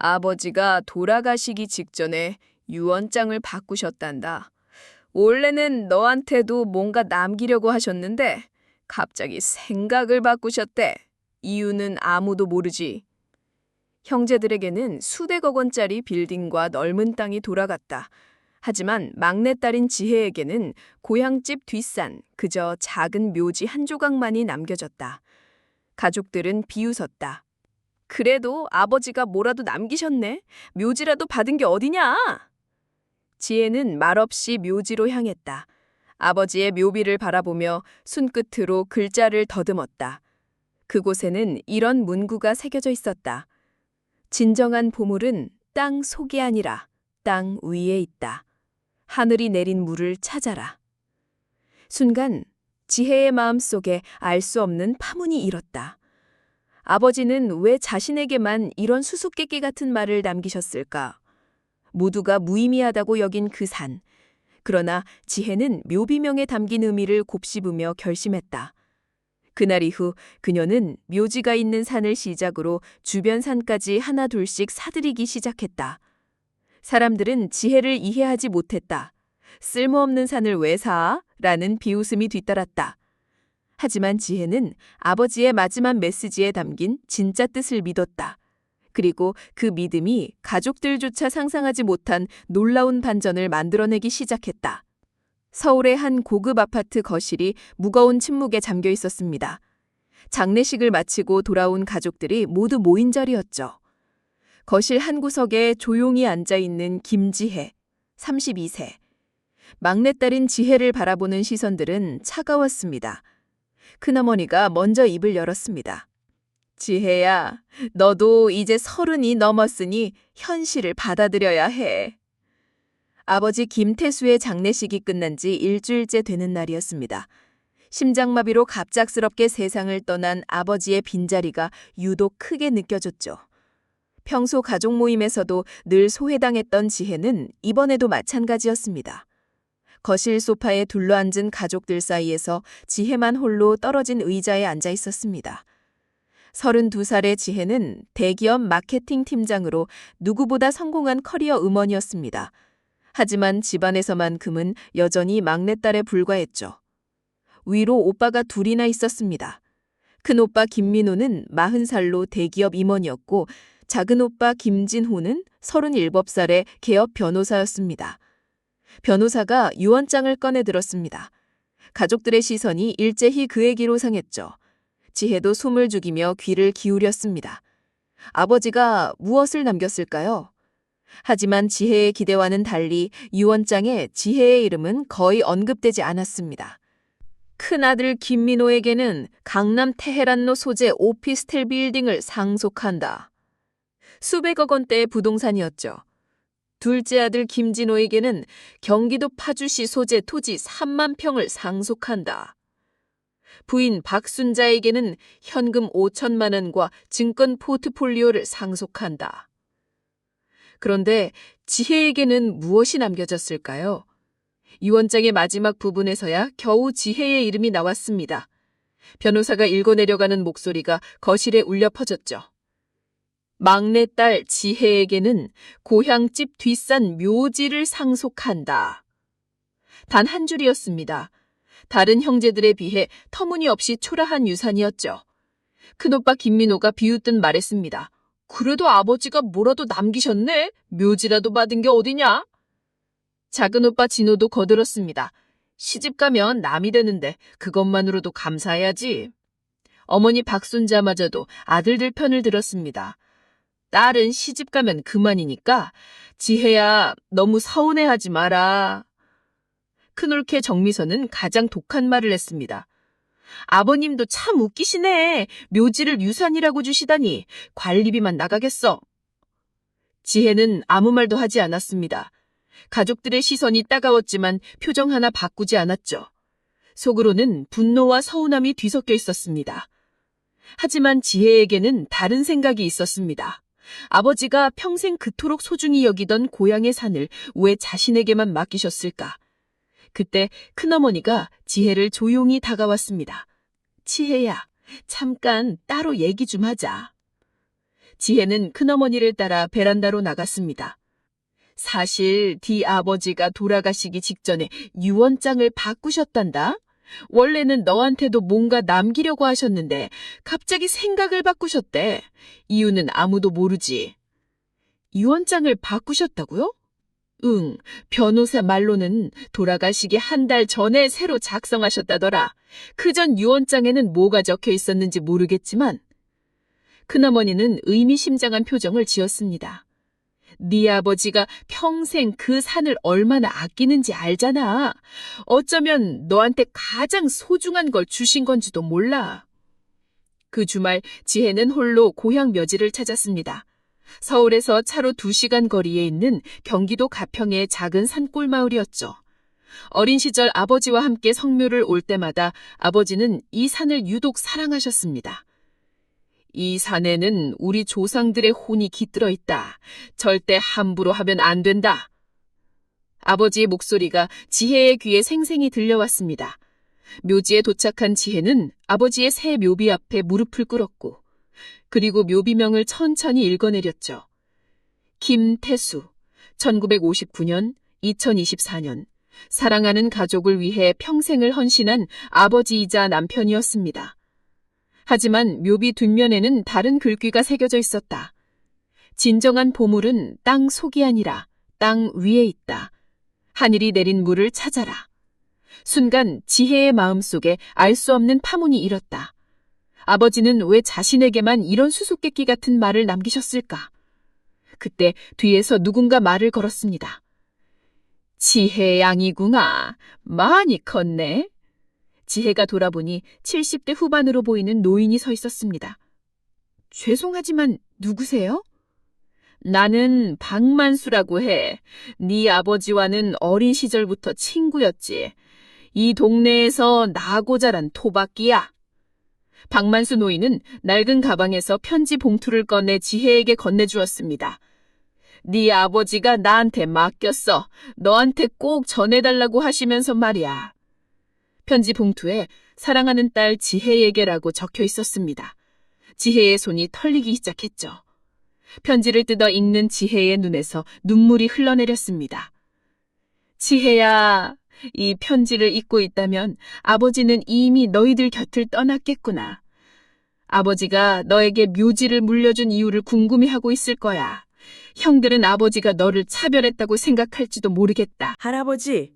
아버지가 돌아가시기 직전에 유언장을 바꾸셨단다. 원래는 너한테도 뭔가 남기려고 하셨는데 갑자기 생각을 바꾸셨대. 이유는 아무도 모르지. 형제들에게는 수백억 원짜리 빌딩과 넓은 땅이 돌아갔다. 하지만 막내딸인 지혜에게는 고향집 뒷산, 그저 작은 묘지 한 조각만이 남겨졌다. 가족들은 비웃었다. 그래도 아버지가 뭐라도 남기셨네. 묘지라도 받은 게 어디냐? 지혜는 말없이 묘지로 향했다. 아버지의 묘비를 바라보며 손끝으로 글자를 더듬었다. 그곳에는 이런 문구가 새겨져 있었다. 진정한 보물은 땅 속이 아니라 땅 위에 있다. 하늘이 내린 물을 찾아라. 순간 지혜의 마음속에 알 수 없는 파문이 일었다. 아버지는 왜 자신에게만 이런 수수께끼 같은 말을 남기셨을까? 모두가 무의미하다고 여긴 그 산. 그러나 지혜는 묘비명에 담긴 의미를 곱씹으며 결심했다. 그날 이후 그녀는 묘지가 있는 산을 시작으로 주변 산까지 하나 둘씩 사들이기 시작했다. 사람들은 지혜를 이해하지 못했다. 쓸모없는 산을 왜 사? 라는 비웃음이 뒤따랐다. 하지만 지혜는 아버지의 마지막 메시지에 담긴 진짜 뜻을 믿었다. 그리고 그 믿음이 가족들조차 상상하지 못한 놀라운 반전을 만들어내기 시작했다. 서울의 한 고급 아파트 거실이 무거운 침묵에 잠겨 있었습니다. 장례식을 마치고 돌아온 가족들이 모두 모인 자리였죠. 거실 한 구석에 조용히 앉아있는 김지혜, 32세. 막내딸인 지혜를 바라보는 시선들은 차가웠습니다. 큰어머니가 먼저 입을 열었습니다. 지혜야, 너도 이제 30이 넘었으니 현실을 받아들여야 해. 아버지 김태수의 장례식이 끝난 지 일주일째 되는 날이었습니다. 심장마비로 갑작스럽게 세상을 떠난 아버지의 빈자리가 유독 크게 느껴졌죠. 평소 가족 모임에서도 늘 소외당했던 지혜는 이번에도 마찬가지였습니다. 거실 소파에 둘러앉은 가족들 사이에서 지혜만 홀로 떨어진 의자에 앉아 있었습니다. 32살의 지혜는 대기업 마케팅 팀장으로 누구보다 성공한 커리어 음원이었습니다. 하지만 집안에서만큼은 여전히 막내딸에 불과했죠. 위로 오빠가 둘이나 있었습니다. 큰 오빠 김민호는 40살로 대기업 임원이었고 작은 오빠 김진호는 37살의 개업 변호사였습니다. 변호사가 유언장을 꺼내 들었습니다. 가족들의 시선이 일제히 그에게로 상했죠. 지혜도 숨을 죽이며 귀를 기울였습니다. 아버지가 무엇을 남겼을까요? 하지만 지혜의 기대와는 달리 유언장에 지혜의 이름은 거의 언급되지 않았습니다. 큰아들 김민호에게는 강남 테헤란로 소재 오피스텔 빌딩을 상속한다. 수백억 원대의 부동산이었죠. 둘째 아들 김진호에게는 경기도 파주시 소재 토지 3만 평을 상속한다. 부인 박순자에게는 현금 5천만 원과 증권 포트폴리오를 상속한다. 그런데 지혜에게는 무엇이 남겨졌을까요? 유언장의 마지막 부분에서야 겨우 지혜의 이름이 나왔습니다. 변호사가 읽어내려가는 목소리가 거실에 울려 퍼졌죠. 막내딸 지혜에게는 고향집 뒷산 묘지를 상속한다. 단 한 줄이었습니다. 다른 형제들에 비해 터무니없이 초라한 유산이었죠. 큰오빠 김민호가 비웃듯 말했습니다. 그래도 아버지가 뭐라도 남기셨네? 묘지라도 받은 게 어디냐? 작은 오빠 진호도 거들었습니다. 시집 가면 남이 되는데 그것만으로도 감사해야지. 어머니 박순자마저도 아들들 편을 들었습니다. 딸은 시집 가면 그만이니까 지혜야 너무 서운해하지 마라. 큰올케 정미선은 가장 독한 말을 했습니다. 아버님도 참 웃기시네. 묘지를 유산이라고 주시다니 관리비만 나가겠어. 지혜는 아무 말도 하지 않았습니다. 가족들의 시선이 따가웠지만 표정 하나 바꾸지 않았죠. 속으로는 분노와 서운함이 뒤섞여 있었습니다. 하지만 지혜에게는 다른 생각이 있었습니다. 아버지가 평생 그토록 소중히 여기던 고향의 산을 왜 자신에게만 맡기셨을까? 그때 큰어머니가 지혜를 조용히 다가왔습니다. 지혜야, 잠깐 따로 얘기 좀 하자. 지혜는 큰어머니를 따라 베란다로 나갔습니다. 사실 네 아버지가 돌아가시기 직전에 유언장을 바꾸셨단다. 원래는 너한테도 뭔가 남기려고 하셨는데 갑자기 생각을 바꾸셨대. 이유는 아무도 모르지. 유언장을 바꾸셨다고요? 응, 변호사 말로는 돌아가시기 한 달 전에 새로 작성하셨다더라. 그전 유언장에는 뭐가 적혀 있었는지 모르겠지만 큰어머니는 의미심장한 표정을 지었습니다. 네 아버지가 평생 그 산을 얼마나 아끼는지 알잖아. 어쩌면 너한테 가장 소중한 걸 주신 건지도 몰라. 그 주말 지혜는 홀로 고향 묘지를 찾았습니다. 서울에서 차로 2시간 거리에 있는 경기도 가평의 작은 산골 마을이었죠. 어린 시절 아버지와 함께 성묘를 올 때마다 아버지는 이 산을 유독 사랑하셨습니다. 이 산에는 우리 조상들의 혼이 깃들어 있다. 절대 함부로 하면 안 된다. 아버지의 목소리가 지혜의 귀에 생생히 들려왔습니다. 묘지에 도착한 지혜는 아버지의 새 묘비 앞에 무릎을 꿇었고 그리고 묘비명을 천천히 읽어내렸죠. 김태수, 1959년, 2024년, 사랑하는 가족을 위해 평생을 헌신한 아버지이자 남편이었습니다. 하지만 묘비 뒷면에는 다른 글귀가 새겨져 있었다. 진정한 보물은 땅 속이 아니라 땅 위에 있다. 하늘이 내린 물을 찾아라. 순간 지혜의 마음속에 알 수 없는 파문이 일었다. 아버지는 왜 자신에게만 이런 수수께끼 같은 말을 남기셨을까? 그때 뒤에서 누군가 말을 걸었습니다. 지혜 양이구나. 많이 컸네. 지혜가 돌아보니 70대 후반으로 보이는 노인이 서 있었습니다. 죄송하지만 누구세요? 나는 박만수라고 해. 네 아버지와는 어린 시절부터 친구였지. 이 동네에서 나고 자란 토박이야. 박만수 노인은 낡은 가방에서 편지 봉투를 꺼내 지혜에게 건네주었습니다. 네 아버지가 나한테 맡겼어. 너한테 꼭 전해달라고 하시면서 말이야. 편지 봉투에 사랑하는 딸 지혜에게라고 적혀 있었습니다. 지혜의 손이 털리기 시작했죠. 편지를 뜯어 읽는 지혜의 눈에서 눈물이 흘러내렸습니다. 지혜야, 이 편지를 읽고 있다면 아버지는 이미 너희들 곁을 떠났겠구나. 아버지가 너에게 묘지를 물려준 이유를 궁금해하고 있을 거야. 형들은 아버지가 너를 차별했다고 생각할지도 모르겠다. 할아버지,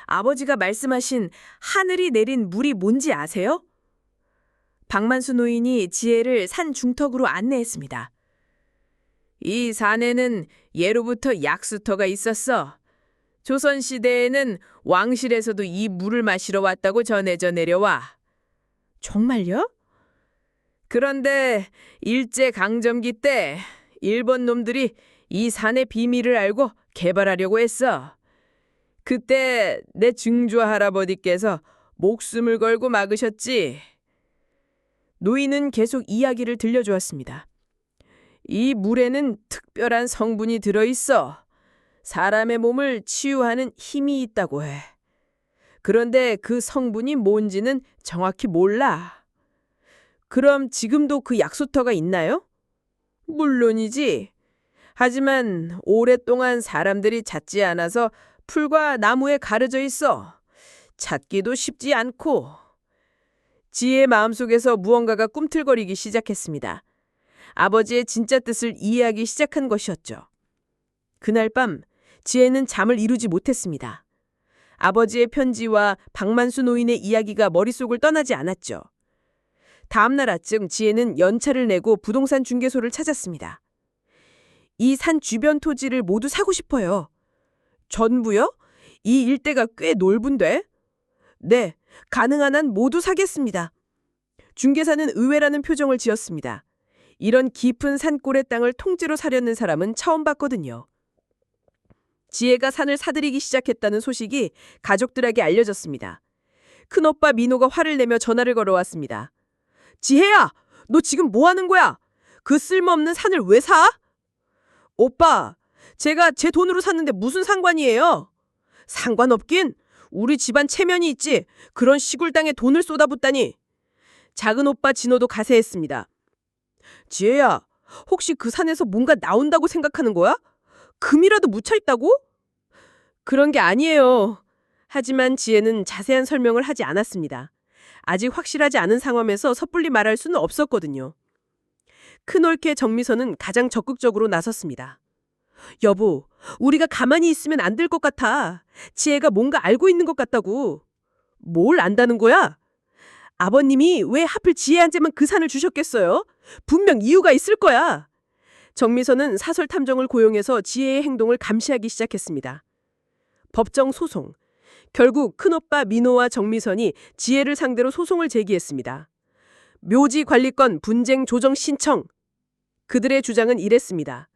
아버지가 말씀하신 하늘이 내린 물이 뭔지 아세요? 박만수 노인이 지혜를 산 중턱으로 안내했습니다. 이 산에는 예로부터 약수터가 있었어. 조선시대에는 왕실에서도 이 물을 마시러 왔다고 전해져 내려와. 정말요? 그런데 일제강점기 때 일본 놈들이 이 산의 비밀을 알고 개발하려고 했어. 그때 내 증조 할아버지께서 목숨을 걸고 막으셨지. 노인은 계속 이야기를 들려주었습니다. 이 물에는 특별한 성분이 들어있어. 사람의 몸을 치유하는 힘이 있다고 해. 그런데 그 성분이 뭔지는 정확히 몰라. 그럼 지금도 그 약수터가 있나요? 물론이지. 하지만 오랫동안 사람들이 찾지 않아서 풀과 나무에 가려져 있어. 찾기도 쉽지 않고. 지혜의 마음속에서 무언가가 꿈틀거리기 시작했습니다. 아버지의 진짜 뜻을 이해하기 시작한 것이었죠. 그날 밤 지혜는 잠을 이루지 못했습니다. 아버지의 편지와 박만수 노인의 이야기가 머릿속을 떠나지 않았죠. 다음 날 아침 지혜는 연차를 내고 부동산 중개소를 찾았습니다. 이 산 주변 토지를 모두 사고 싶어요. 전부요? 이 일대가 꽤 넓은데? 네, 가능한 한 모두 사겠습니다. 중개사는 의외라는 표정을 지었습니다. 이런 깊은 산골의 땅을 통째로 사려는 사람은 처음 봤거든요. 지혜가 산을 사들이기 시작했다는 소식이 가족들에게 알려졌습니다. 큰오빠 민호가 화를 내며 전화를 걸어왔습니다. 지혜야, 너 지금 뭐 하는 거야? 그 쓸모없는 산을 왜 사? 오빠, 제가 제 돈으로 샀는데 무슨 상관이에요? 상관없긴. 우리 집안 체면이 있지. 그런 시골 땅에 돈을 쏟아붓다니. 작은 오빠 진호도 가세했습니다. 지혜야, 혹시 그 산에서 뭔가 나온다고 생각하는 거야? 금이라도 묻혀 있다고? 그런 게 아니에요. 하지만 지혜는 자세한 설명을 하지 않았습니다. 아직 확실하지 않은 상황에서 섣불리 말할 수는 없었거든요. 큰올케 정미선은 가장 적극적으로 나섰습니다. 여보, 우리가 가만히 있으면 안 될 것 같아. 지혜가 뭔가 알고 있는 것 같다고. 뭘 안다는 거야? 아버님이 왜 하필 지혜한테만 그 산을 주셨겠어요? 분명 이유가 있을 거야. 정미선은 사설 탐정을 고용해서 지혜의 행동을 감시하기 시작했습니다. 법정 소송. 결국 큰오빠 민호와 정미선이 지혜를 상대로 소송을 제기했습니다. 묘지 관리권 분쟁 조정 신청. 그들의 주장은 이랬습니다.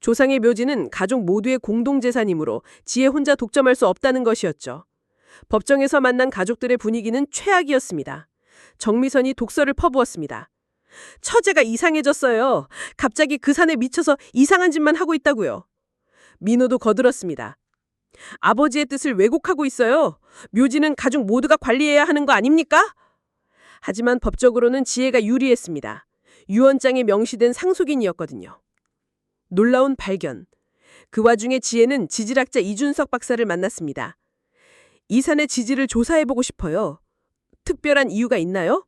조상의 묘지는 가족 모두의 공동재산이므로 지혜 혼자 독점할 수 없다는 것이었죠. 법정에서 만난 가족들의 분위기는 최악이었습니다. 정미선이 독설을 퍼부었습니다. 처제가 이상해졌어요. 갑자기 그 산에 미쳐서 이상한 짓만 하고 있다고요. 민호도 거들었습니다. 아버지의 뜻을 왜곡하고 있어요. 묘지는 가족 모두가 관리해야 하는 거 아닙니까? 하지만 법적으로는 지혜가 유리했습니다. 유언장에 명시된 상속인이었거든요. 놀라운 발견. 그 와중에 지혜는 지질학자 이준석 박사를 만났습니다. 이 산의 지질을 조사해보고 싶어요. 특별한 이유가 있나요?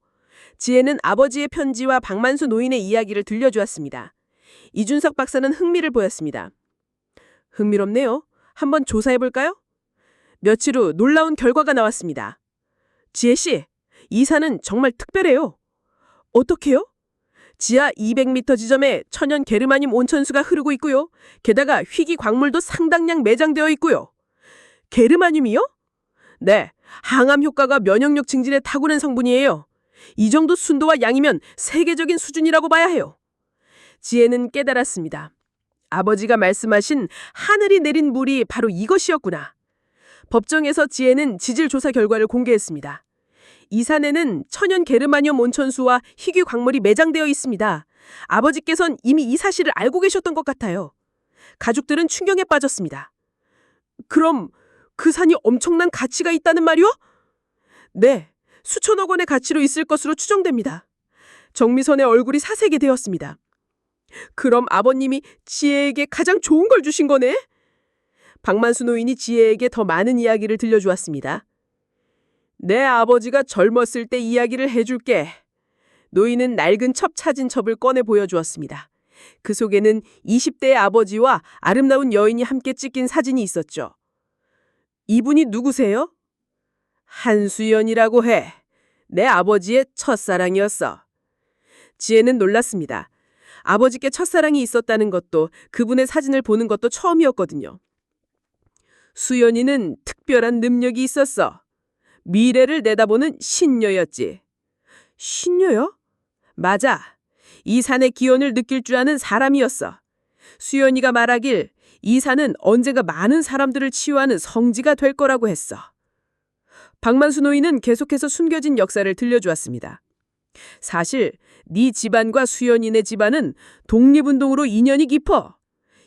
지혜는 아버지의 편지와 박만수 노인의 이야기를 들려주었습니다. 이준석 박사는 흥미를 보였습니다. 흥미롭네요. 한번 조사해볼까요? 며칠 후 놀라운 결과가 나왔습니다. 지혜 씨, 이 산은 정말 특별해요. 어떻게요? 지하 200m 지점에 천연 게르마늄 온천수가 흐르고 있고요. 게다가 희귀 광물도 상당량 매장되어 있고요. 게르마늄이요? 네, 항암 효과가 면역력 증진에 탁월한 성분이에요. 이 정도 순도와 양이면 세계적인 수준이라고 봐야 해요. 지혜는 깨달았습니다. 아버지가 말씀하신 하늘이 내린 물이 바로 이것이었구나. 법정에서 지혜는 지질 조사 결과를 공개했습니다. 이 산에는 천연 게르마늄 온천수와 희귀 광물이 매장되어 있습니다. 아버지께선 이미 이 사실을 알고 계셨던 것 같아요. 가족들은 충격에 빠졌습니다. 그럼 그 산이 엄청난 가치가 있다는 말이요? 네, 수천억 원의 가치로 있을 것으로 추정됩니다. 정미선의 얼굴이 사색이 되었습니다. 그럼 아버님이 지혜에게 가장 좋은 걸 주신 거네? 박만수 노인이 지혜에게 더 많은 이야기를 들려주었습니다. 내 아버지가 젊었을 때 이야기를 해줄게. 노인은 낡은 첩 사진첩을 꺼내 보여주었습니다. 그 속에는 20대의 아버지와 아름다운 여인이 함께 찍힌 사진이 있었죠. 이분이 누구세요? 한수연이라고 해. 내 아버지의 첫사랑이었어. 지혜는 놀랐습니다. 아버지께 첫사랑이 있었다는 것도 그분의 사진을 보는 것도 처음이었거든요. 수연이는 특별한 능력이 있었어. 미래를 내다보는 신녀였지. 신녀요? 맞아. 이 산의 기운을 느낄 줄 아는 사람이었어. 수연이가 말하길 이 산은 언젠가 많은 사람들을 치유하는 성지가 될 거라고 했어. 박만수 노인은 계속해서 숨겨진 역사를 들려주었습니다. 사실 네 집안과 수연이네 집안은 독립운동으로 인연이 깊어.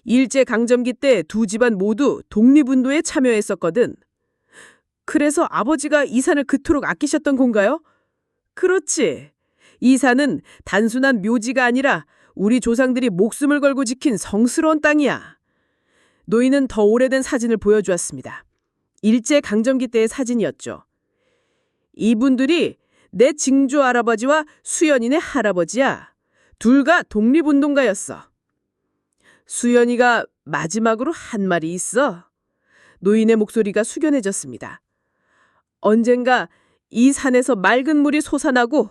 일제강점기 때 두 집안 모두 독립운동에 참여했었거든. 그래서 아버지가 이 산을 그토록 아끼셨던 건가요? 그렇지. 이 산은 단순한 묘지가 아니라 우리 조상들이 목숨을 걸고 지킨 성스러운 땅이야. 노인은 더 오래된 사진을 보여주었습니다. 일제강점기 때의 사진이었죠. 이분들이 내 증조 할아버지와 수연이네 할아버지야. 둘가 독립운동가였어. 수연이가 마지막으로 한 말이 있어. 노인의 목소리가 숙연해졌습니다. 언젠가 이 산에서 맑은 물이 솟아나고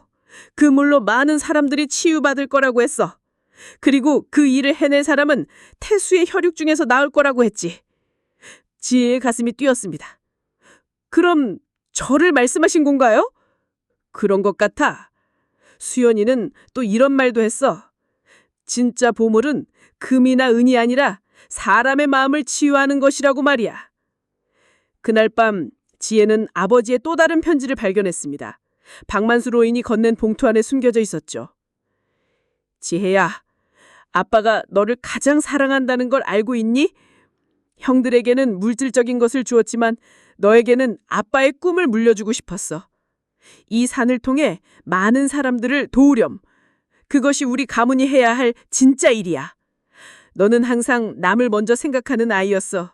그 물로 많은 사람들이 치유받을 거라고 했어. 그리고 그 일을 해낼 사람은 태수의 혈육 중에서 나올 거라고 했지. 지혜의 가슴이 뛰었습니다. 그럼 저를 말씀하신 건가요? 그런 것 같아. 수연이는 또 이런 말도 했어. 진짜 보물은 금이나 은이 아니라 사람의 마음을 치유하는 것이라고 말이야. 그날 밤 지혜는 아버지의 또 다른 편지를 발견했습니다. 박만수 로인이 건넨 봉투 안에 숨겨져 있었죠. 지혜야, 아빠가 너를 가장 사랑한다는 걸 알고 있니? 형들에게는 물질적인 것을 주었지만 너에게는 아빠의 꿈을 물려주고 싶었어. 이 산을 통해 많은 사람들을 도우렴. 그것이 우리 가문이 해야 할 진짜 일이야. 너는 항상 남을 먼저 생각하는 아이였어.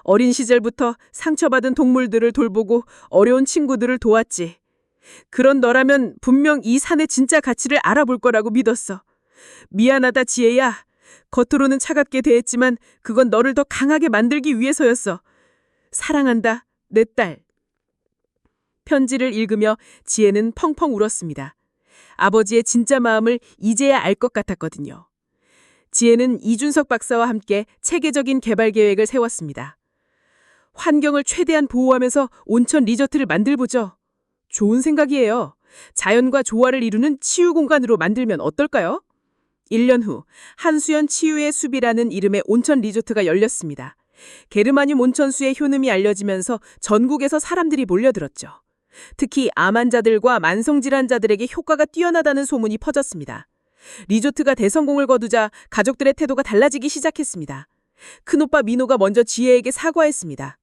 어린 시절부터 상처받은 동물들을 돌보고 어려운 친구들을 도왔지. 그런 너라면 분명 이 산의 진짜 가치를 알아볼 거라고 믿었어. 미안하다, 지혜야. 겉으로는 차갑게 대했지만 그건 너를 더 강하게 만들기 위해서였어. 사랑한다, 내 딸. 편지를 읽으며 지혜는 펑펑 울었습니다. 아버지의 진짜 마음을 이제야 알 것 같았거든요. 지혜는 이준석 박사와 함께 체계적인 개발 계획을 세웠습니다. 환경을 최대한 보호하면서 온천 리조트를 만들보죠. 좋은 생각이에요. 자연과 조화를 이루는 치유 공간으로 만들면 어떨까요? 1년 후 한수연 치유의 숲이라는 이름의 온천 리조트가 열렸습니다. 게르마늄 온천수의 효능이 알려지면서 전국에서 사람들이 몰려들었죠. 특히 암 환자들과 만성질환자들에게 효과가 뛰어나다는 소문이 퍼졌습니다. 리조트가 대성공을 거두자 가족들의 태도가 달라지기 시작했습니다. 큰오빠 민호가 먼저 지혜에게 사과했습니다.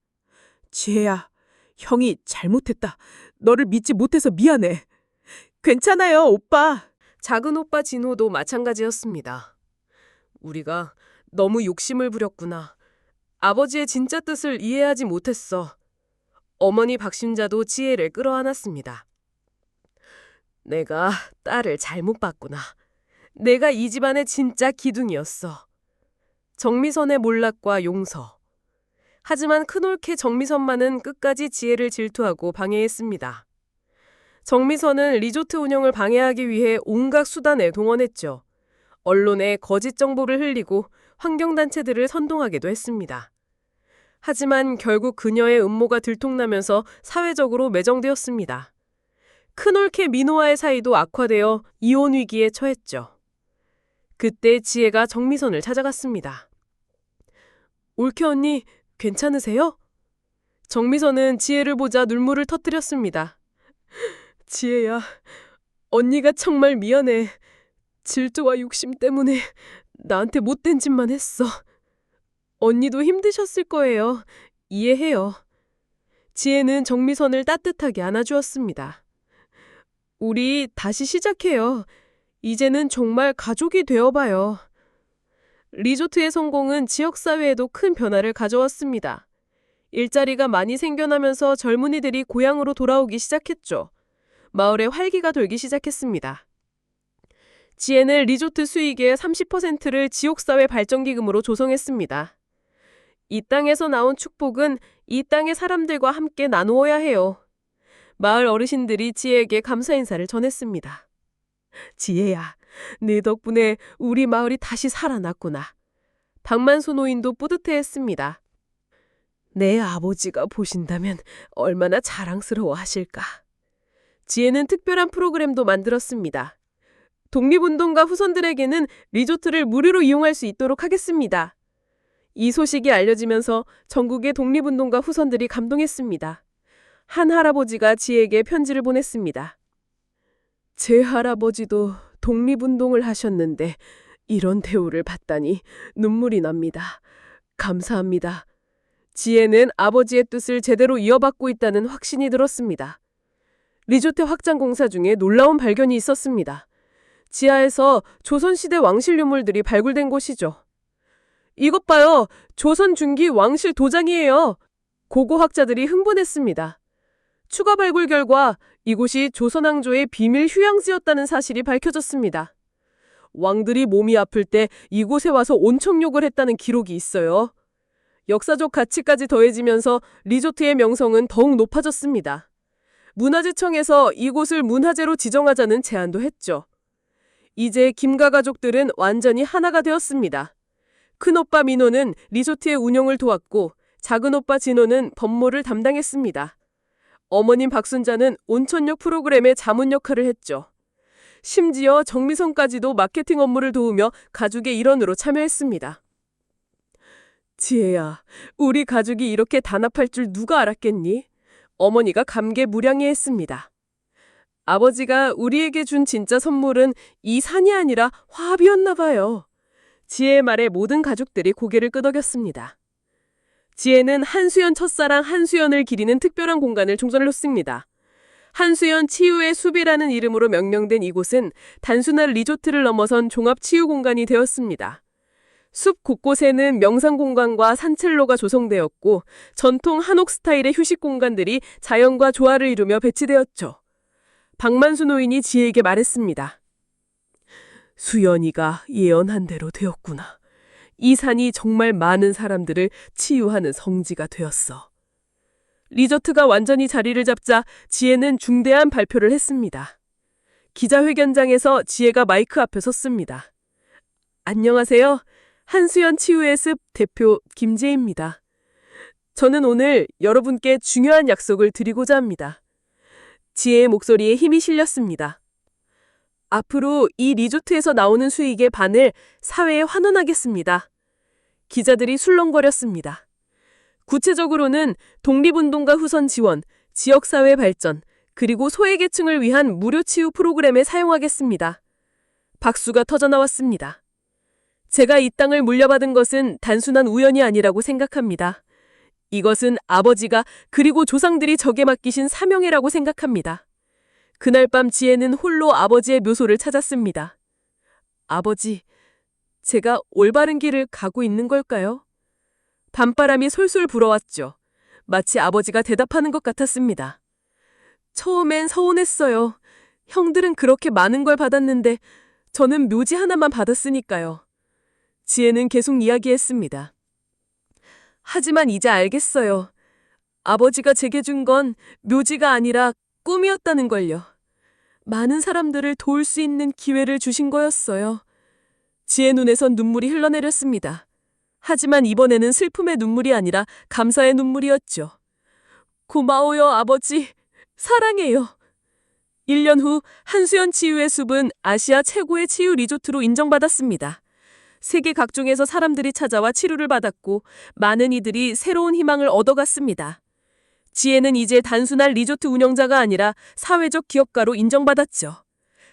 지혜야, 형이 잘못했다. 너를 믿지 못해서 미안해. 괜찮아요, 오빠. 작은 오빠 진호도 마찬가지였습니다. 우리가 너무 욕심을 부렸구나. 아버지의 진짜 뜻을 이해하지 못했어. 어머니 박신자도 지혜를 끌어안았습니다. 내가 딸을 잘못 봤구나. 내가 이 집안의 진짜 기둥이었어. 정미선의 몰락과 용서. 하지만 큰올케 정미선만은 끝까지 지혜를 질투하고 방해했습니다. 정미선은 리조트 운영을 방해하기 위해 온갖 수단을 동원했죠. 언론에 거짓 정보를 흘리고 환경단체들을 선동하기도 했습니다. 하지만 결국 그녀의 음모가 들통나면서 사회적으로 매정되었습니다. 큰올케 민호와의 사이도 악화되어 이혼 위기에 처했죠. 그때 지혜가 정미선을 찾아갔습니다. 올케 언니, 괜찮으세요? 정미선은 지혜를 보자 눈물을 터뜨렸습니다. 지혜야, 언니가 정말 미안해. 질투와 욕심 때문에 나한테 못된 짓만 했어. 언니도 힘드셨을 거예요. 이해해요. 지혜는 정미선을 따뜻하게 안아주었습니다. 우리 다시 시작해요. 이제는 정말 가족이 되어봐요. 리조트의 성공은 지역사회에도 큰 변화를 가져왔습니다. 일자리가 많이 생겨나면서 젊은이들이 고향으로 돌아오기 시작했죠. 마을에 활기가 돌기 시작했습니다. 지혜는 리조트 수익의 30%를 지역사회 발전기금으로 조성했습니다. 이 땅에서 나온 축복은 이 땅의 사람들과 함께 나누어야 해요. 마을 어르신들이 지혜에게 감사 인사를 전했습니다. 지혜야, 네 덕분에 우리 마을이 다시 살아났구나. 박만수 노인도 뿌듯해했습니다. 내 아버지가 보신다면 얼마나 자랑스러워하실까. 지혜는 특별한 프로그램도 만들었습니다. 독립운동가 후손들에게는 리조트를 무료로 이용할 수 있도록 하겠습니다. 이 소식이 알려지면서 전국의 독립운동가 후손들이 감동했습니다. 한 할아버지가 지혜에게 편지를 보냈습니다. 제 할아버지도 독립운동을 하셨는데 이런 대우를 받다니 눈물이 납니다. 감사합니다. 지혜는 아버지의 뜻을 제대로 이어받고 있다는 확신이 들었습니다. 리조트 확장 공사 중에 놀라운 발견이 있었습니다. 지하에서 조선시대 왕실 유물들이 발굴된 곳이죠. 이것 봐요. 조선 중기 왕실 도장이에요. 고고학자들이 흥분했습니다. 추가 발굴 결과 이곳이 조선 왕조의 비밀 휴양지였다는 사실이 밝혀졌습니다. 왕들이 몸이 아플 때 이곳에 와서 온청욕을 했다는 기록이 있어요. 역사적 가치까지 더해지면서 리조트의 명성은 더욱 높아졌습니다. 문화재청에서 이곳을 문화재로 지정하자는 제안도 했죠. 이제 김가 가족들은 완전히 하나가 되었습니다. 큰오빠 민호는 리조트의 운영을 도왔고 작은오빠 진호는 법무를 담당했습니다. 어머님 박순자는 온천욕 프로그램의 자문 역할을 했죠. 심지어 정미선까지도 마케팅 업무를 도우며 가족의 일원으로 참여했습니다. 지혜야, 우리 가족이 이렇게 단합할 줄 누가 알았겠니? 어머니가 감개무량해했습니다. 아버지가 우리에게 준 진짜 선물은 이 산이 아니라 화합이었나 봐요. 지혜의 말에 모든 가족들이 고개를 끄덕였습니다. 지혜는 한수연 첫사랑 한수연을 기리는 특별한 공간을 종전을 놓습니다. 한수연 치유의 숲이라는 이름으로 명명된 이곳은 단순한 리조트를 넘어선 종합치유 공간이 되었습니다. 숲 곳곳에는 명상 공간과 산책로가 조성되었고 전통 한옥 스타일의 휴식 공간들이 자연과 조화를 이루며 배치되었죠. 박만수 노인이 지혜에게 말했습니다. 수연이가 예언한 대로 되었구나. 이 산이 정말 많은 사람들을 치유하는 성지가 되었어. 리조트가 완전히 자리를 잡자 지혜는 중대한 발표를 했습니다. 기자회견장에서 지혜가 마이크 앞에 섰습니다. 안녕하세요. 한수연 치유의 숲 대표 김지혜입니다. 저는 오늘 여러분께 중요한 약속을 드리고자 합니다. 지혜의 목소리에 힘이 실렸습니다. 앞으로 이 리조트에서 나오는 수익의 반을 사회에 환원하겠습니다. 기자들이 술렁거렸습니다. 구체적으로는 독립운동가 후손 지원, 지역사회 발전, 그리고 소외계층을 위한 무료 치유 프로그램에 사용하겠습니다. 박수가 터져나왔습니다. 제가 이 땅을 물려받은 것은 단순한 우연이 아니라고 생각합니다. 이것은 아버지가 그리고 조상들이 적에 맡기신 사명이라고 생각합니다. 그날 밤 지혜는 홀로 아버지의 묘소를 찾았습니다. 아버지, 제가 올바른 길을 가고 있는 걸까요? 밤바람이 솔솔 불어왔죠. 마치 아버지가 대답하는 것 같았습니다. 처음엔 서운했어요. 형들은 그렇게 많은 걸 받았는데 저는 묘지 하나만 받았으니까요. 지혜는 계속 이야기했습니다. 하지만 이제 알겠어요. 아버지가 제게 준 건 묘지가 아니라 꿈이었다는 걸요. 많은 사람들을 도울 수 있는 기회를 주신 거였어요. 지혜 눈에선 눈물이 흘러내렸습니다. 하지만 이번에는 슬픔의 눈물이 아니라 감사의 눈물이었죠. 고마워요, 아버지. 사랑해요. 1년 후 한수연 치유의 숲은 아시아 최고의 치유 리조트로 인정받았습니다. 세계 각종에서 사람들이 찾아와 치료를 받았고 많은 이들이 새로운 희망을 얻어갔습니다. 지혜는 이제 단순한 리조트 운영자가 아니라 사회적 기업가로 인정받았죠.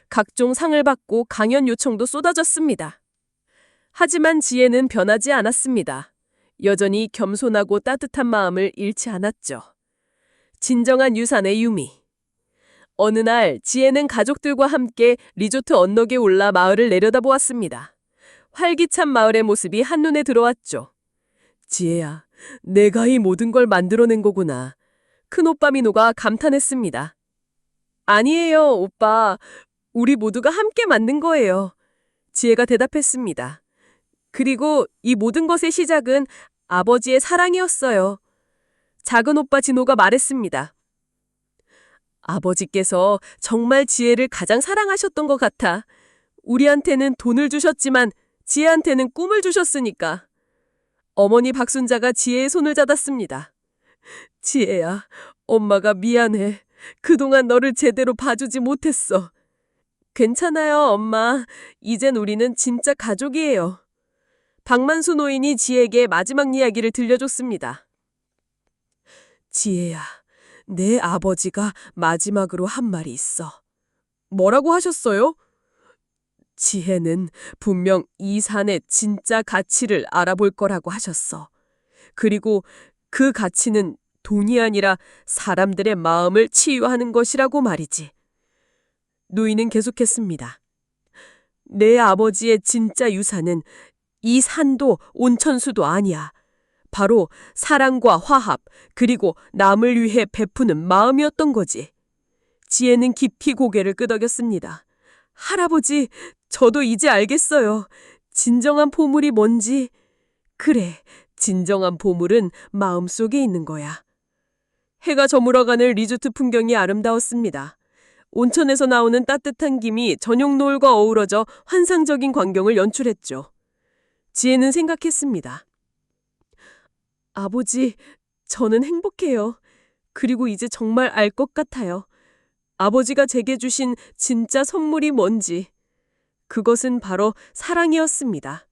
각종 상을 받고 강연 요청도 쏟아졌습니다. 하지만 지혜는 변하지 않았습니다. 여전히 겸손하고 따뜻한 마음을 잃지 않았죠. 진정한 유산의 유미. 어느 날 지혜는 가족들과 함께 리조트 언덕에 올라 마을을 내려다보았습니다. 활기찬 마을의 모습이 한눈에 들어왔죠. 지혜야, 내가 이 모든 걸 만들어낸 거구나. 큰오빠 민호가 감탄했습니다. 아니에요, 오빠. 우리 모두가 함께 만든 거예요. 지혜가 대답했습니다. 그리고 이 모든 것의 시작은 아버지의 사랑이었어요. 작은 오빠 진호가 말했습니다. 아버지께서 정말 지혜를 가장 사랑하셨던 것 같아. 우리한테는 돈을 주셨지만 지혜한테는 꿈을 주셨으니까. 어머니 박순자가 지혜의 손을 잡았습니다. 지혜야, 엄마가 미안해. 그동안 너를 제대로 봐주지 못했어. 괜찮아요, 엄마. 이젠 우리는 진짜 가족이에요. 박만수 노인이 지혜에게 마지막 이야기를 들려줬습니다. 지혜야, 내 아버지가 마지막으로 한 말이 있어. 뭐라고 하셨어요? 지혜는 분명 이 산의 진짜 가치를 알아볼 거라고 하셨어. 그리고 그 가치는 돈이 아니라 사람들의 마음을 치유하는 것이라고 말이지. 노인은 계속했습니다. 내 아버지의 진짜 유산은 이 산도 온천수도 아니야. 바로 사랑과 화합, 그리고 남을 위해 베푸는 마음이었던 거지. 지혜는 깊이 고개를 끄덕였습니다. 할아버지, 저도 이제 알겠어요. 진정한 보물이 뭔지. 그래, 진정한 보물은 마음속에 있는 거야. 해가 저물어가는 리조트 풍경이 아름다웠습니다. 온천에서 나오는 따뜻한 김이 저녁 노을과 어우러져 환상적인 광경을 연출했죠. 지혜는 생각했습니다. 아버지, 저는 행복해요. 그리고 이제 정말 알 것 같아요. 아버지가 제게 주신 진짜 선물이 뭔지. 그것은 바로 사랑이었습니다.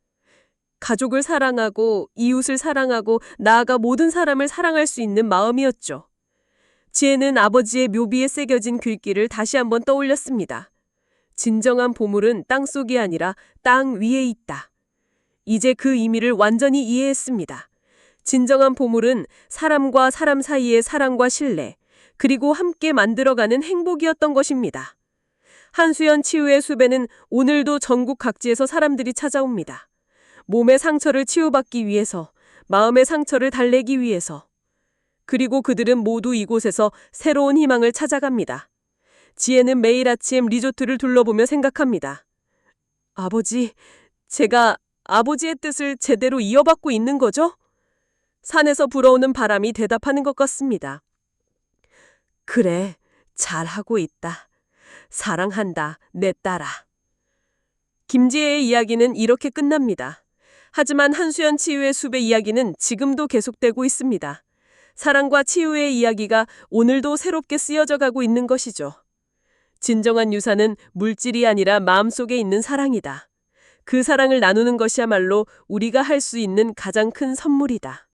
가족을 사랑하고 이웃을 사랑하고 나아가 모든 사람을 사랑할 수 있는 마음이었죠. 지혜는 아버지의 묘비에 새겨진 글귀를 다시 한번 떠올렸습니다. 진정한 보물은 땅속이 아니라 땅 위에 있다. 이제 그 의미를 완전히 이해했습니다. 진정한 보물은 사람과 사람 사이의 사랑과 신뢰, 그리고 함께 만들어가는 행복이었던 것입니다. 한수연 치유의 숲에는 오늘도 전국 각지에서 사람들이 찾아옵니다. 몸의 상처를 치유받기 위해서, 마음의 상처를 달래기 위해서. 그리고 그들은 모두 이곳에서 새로운 희망을 찾아갑니다. 지혜는 매일 아침 리조트를 둘러보며 생각합니다. 아버지, 제가 아버지의 뜻을 제대로 이어받고 있는 거죠? 산에서 불어오는 바람이 대답하는 것 같습니다. 그래, 잘하고 있다. 사랑한다, 내 딸아. 김지혜의 이야기는 이렇게 끝납니다. 하지만 한수연 치유의 숲의 이야기는 지금도 계속되고 있습니다. 사랑과 치유의 이야기가 오늘도 새롭게 쓰여져 가고 있는 것이죠. 진정한 유산은 물질이 아니라 마음속에 있는 사랑이다. 그 사랑을 나누는 것이야말로 우리가 할 수 있는 가장 큰 선물이다.